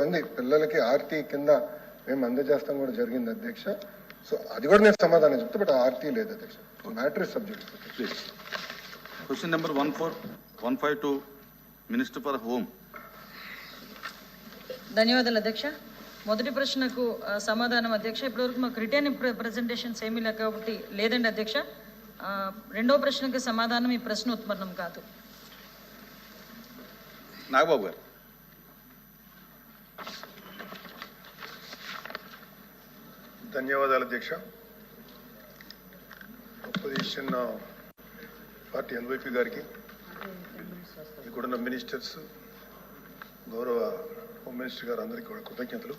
మంది పిల్లలకి ఆర్టీ కింద మేము అందజేస్తాం కూడా జరిగింది అధ్యక్ష. సో అది కూడా నేను సమాధానం చెప్తా, బట్ ఆర్టీ లేదు అధ్యక్ష. Matter is subject. Question number 14152 minister for home. ధన్యవాదాలు అధ్యక్ష. మొదటి ప్రశ్నకు సమాధానం అధ్యక్ష, ఇప్పటివరకు మాకు రిటర్న్ ప్రజెంటేషన్స్ ఏమీ లేక కాబట్టి లేదండి అధ్యక్ష. రెండవ ప్రశ్నకు సమాధానం ఈ ప్రశ్న ఉత్పన్నం కాదు. నాగబాబు గారు. ధన్యవాదాలు అధ్యక్ష. అపోజిషన్ పార్టీ ఎన్వైపీ గారికి, ఇక్కడున్న మినిస్టర్స్, గౌరవ హోమ్ మినిస్టర్ గారు అందరికీ కూడా కృతజ్ఞతలు.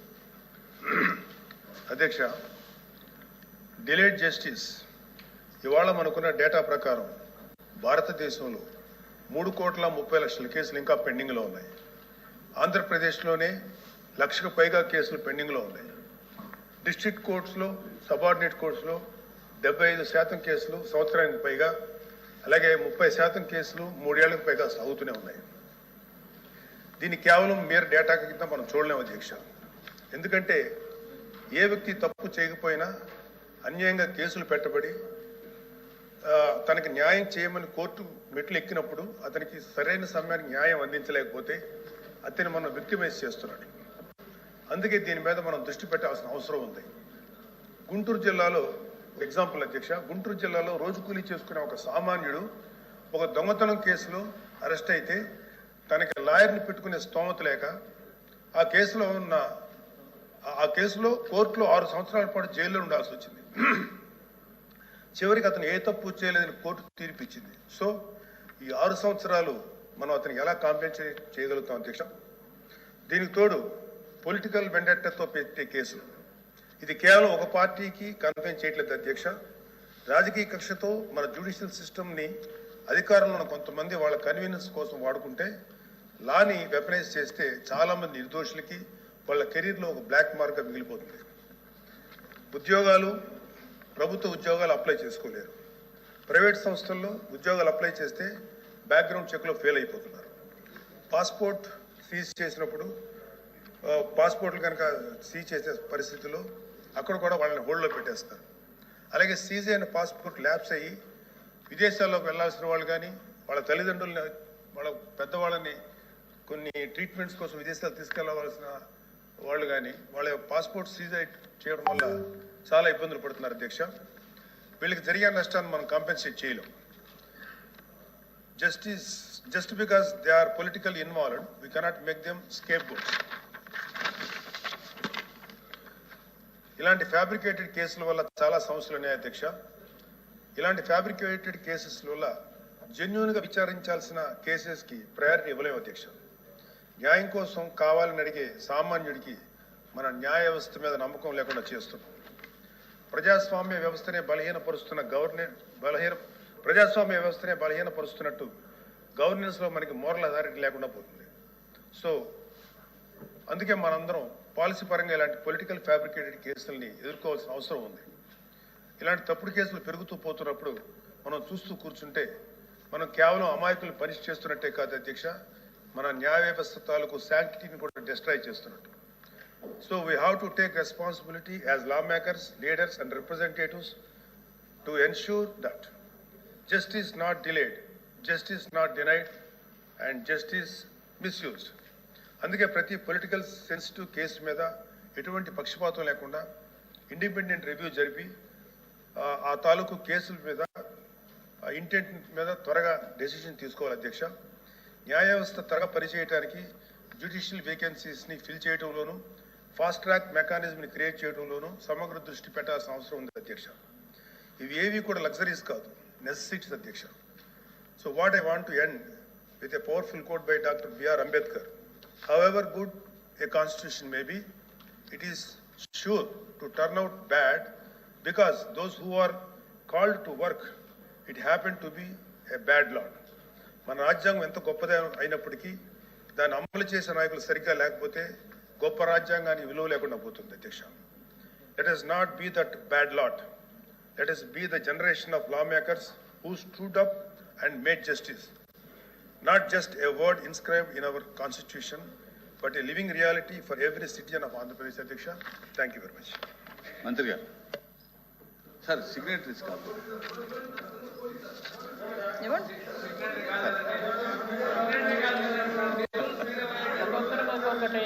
అధ్యక్ష, డిలేడ్ జస్టిస్ ఇవాళ మనకున్న డేటా ప్రకారం భారతదేశంలో 3,30,00,000 కేసులు ఇంకా పెండింగ్లో ఉన్నాయి. ఆంధ్రప్రదేశ్లోనే 1,00,000కు పైగా కేసులు పెండింగ్లో ఉన్నాయి. డిస్ట్రిక్ట్ కోర్ట్స్లో, సబార్డినేట్ కోర్ట్స్లో 75% కేసులు సంవత్సరానికి పైగా, అలాగే 30% కేసులు 3 ఏళ్లకు పైగా సాగుతూనే ఉన్నాయి. దీన్ని కేవలం mere డేటా కింద మనం చూడలేము అధ్యక్ష. ఎందుకంటే ఏ వ్యక్తి తప్పు చేయకపోయినా అన్యాయంగా కేసులు పెట్టబడి తనకి న్యాయం చేయమని కోర్టు మెట్లు ఎక్కినప్పుడు అతనికి సరైన సమయానికి న్యాయం అందించలేకపోతే అతన్ని మనం విక్టిమైజ్ చేస్తున్నాడు. అందుకే దీని మీద మనం దృష్టి పెట్టాల్సిన అవసరం ఉంది. గుంటూరు జిల్లాలో ఎగ్జాంపుల్ అధ్యక్ష, గుంటూరు జిల్లాలో రోజు కూలీ చేసుకునే ఒక సామాన్యుడు ఒక దొంగతనం కేసులో అరెస్ట్ అయితే తనకి లాయర్ని పెట్టుకునే స్తోమత లేక ఆ కేసులో కోర్టులో 6 సంవత్సరాల పాటు జైల్లో ఉండాల్సి వచ్చింది. చివరికి అతను ఏ తప్పు చేయలేదని కోర్టు తీర్పిచ్చింది. సో ఈ 6 సంవత్సరాలు మనం అతనికి ఎలా కాంపెన్సేట్ చేయగలుగుతాం అధ్యక్ష? దీనికి తోడు పొలిటికల్ వెండెట్టాతో పెట్టే కేసులు, ఇది కేవలం ఒక పార్టీకి కన్ఫైన్ చేయట్లేదు అధ్యక్ష. రాజకీయ కక్షతో మన జ్యుడిషియల్ సిస్టమ్ని అధికారంలో ఉన్న కొంతమంది వాళ్ళ కన్వీనియన్స్ కోసం వాడుకుంటే లాని వెపనైజ్ చేస్తే చాలామంది నిర్దోషులకి వాళ్ళ కెరీర్లో ఒక బ్లాక్ మార్క్గా మిగిలిపోతుంది. ఉద్యోగాలు, ప్రభుత్వ ఉద్యోగాలు అప్లై చేసుకోలేరు. ప్రైవేట్ సంస్థల్లో ఉద్యోగాలు అప్లై చేస్తే బ్యాక్గ్రౌండ్ చెక్లో ఫెయిల్ అయిపోతున్నారు. పాస్పోర్ట్ సీజ్ చేసినప్పుడు పాస్పోర్ట్లు కనుక సీజ్ చేసే పరిస్థితుల్లో అక్కడ కూడా వాళ్ళని హోల్డ్లో పెట్టేస్తారు. అలాగే సీజ్ అయిన పాస్పోర్ట్ ల్యాప్స్ అయ్యి విదేశాల్లోకి వెళ్లాల్సిన వాళ్ళు కానీ, వాళ్ళ తల్లిదండ్రులని, వాళ్ళ పెద్దవాళ్ళని కొన్ని ట్రీట్మెంట్స్ కోసం విదేశాలు తీసుకెళ్లవలసిన వాళ్ళు కానీ వాళ్ళ పాస్పోర్ట్ సీజ్ చేయడం వల్ల చాలా ఇబ్బందులు పడుతున్నారు అధ్యక్ష. వీళ్ళకి జరిగే నష్టాన్ని మనం కాంపెన్సేట్ చేయలేం. Just because they are political involved we cannot make them scapegoats. ఇలాంటి ఫ్యాబ్రికేటెడ్ కేసుల వల్ల చాలా సమస్యలు ఉన్నాయి అధ్యక్ష. ఇలాంటి ఫ్యాబ్రికేటెడ్ కేసెస్ వల్ల జెన్యూన్గా విచారించాల్సిన కేసెస్కి ప్రయారిటీ ఇవ్వలేము అధ్యక్ష. న్యాయం కోసం కావాలని అడిగే సామాన్యుడికి మన న్యాయ వ్యవస్థ మీద నమ్మకం లేకుండా చేస్తున్నాం. ప్రజాస్వామ్య వ్యవస్థనే బలహీనపరుస్తున్నట్టు గవర్నెన్స్లో మనకి మోరల్ అథారిటీ లేకుండా పోతుంది. సో అందుకే మనందరం పాలసీ పరంగా ఇలాంటి పొలిటికల్ ఫ్యాబ్రికేటెడ్ కేసుల్ని ఎదుర్కోవాల్సిన అవసరం ఉంది. ఇలాంటి తప్పుడు కేసులు పెరుగుతూ పోతున్నప్పుడు మనం చూస్తూ కూర్చుంటే మనం కేవలం అమాయకులు పనిష్ చేస్తున్నట్టే కాదు అధ్యక్ష, మన న్యాయ వ్యవస్థ తాలూకు శాంక్టిటీని కూడా డిస్ట్రాయ్ చేస్తున్నట్టు. So we have to take responsibility as lawmakers, leaders and representatives to ensure that justice not delayed, justice not denied and justice misused. అందుకే ప్రతి పొలిటికల్ సెన్సిటివ్ కేసు మీద ఎటువంటి పక్షపాతం లేకుండా ఇండిపెండెంట్ రివ్యూ జరిపి ఆ తాలూకు కేసుల మీద ఇంటెంట్ మీద త్వరగా డెసిషన్ తీసుకోవాలి అధ్యక్ష. న్యాయ వ్యవస్థ త్వరగా పనిచేయడానికి జ్యుడిషియల్ వేకెన్సీస్ని ఫిల్ చేయడంలోనూ, ఫాస్ట్ ట్రాక్ మెకానిజంని క్రియేట్ చేయడంలోనూ సమగ్ర దృష్టి పెట్టాల్సిన అవసరం ఉంది అధ్యక్ష. ఇవి ఏవి కూడా లగ్జరీస్ కాదు, నెసెసిటీస్ అధ్యక్ష. So what I want to end with a powerful coat by doctor B.R. Ambedkar. However good a constitution may be, it is sure to turn out bad because those who are called to work it happened to be a bad law. మన రాజ్యాంగం ఎంత గొప్పదే అయినప్పటికీ దాన్ని అమలు చేసే నాయకులు సరిగ్గా లేకపోతే గొప్ప రాజ్యాంగానికి విలువ లేకుండా పోతుంది అధ్యక్ష. Let us not be that bad lot. Let us be the generation of lawmakers who stood up and made justice. Not just a word inscribed in our constitution, but a living reality for every citizen of Andhra Pradesh, Adhyaksha. Thank you very much. మంత్రి గారు sir signatories కాదు ఇవ్వండి. ఒక్కొక్కరికి ఒక్కొక్కటి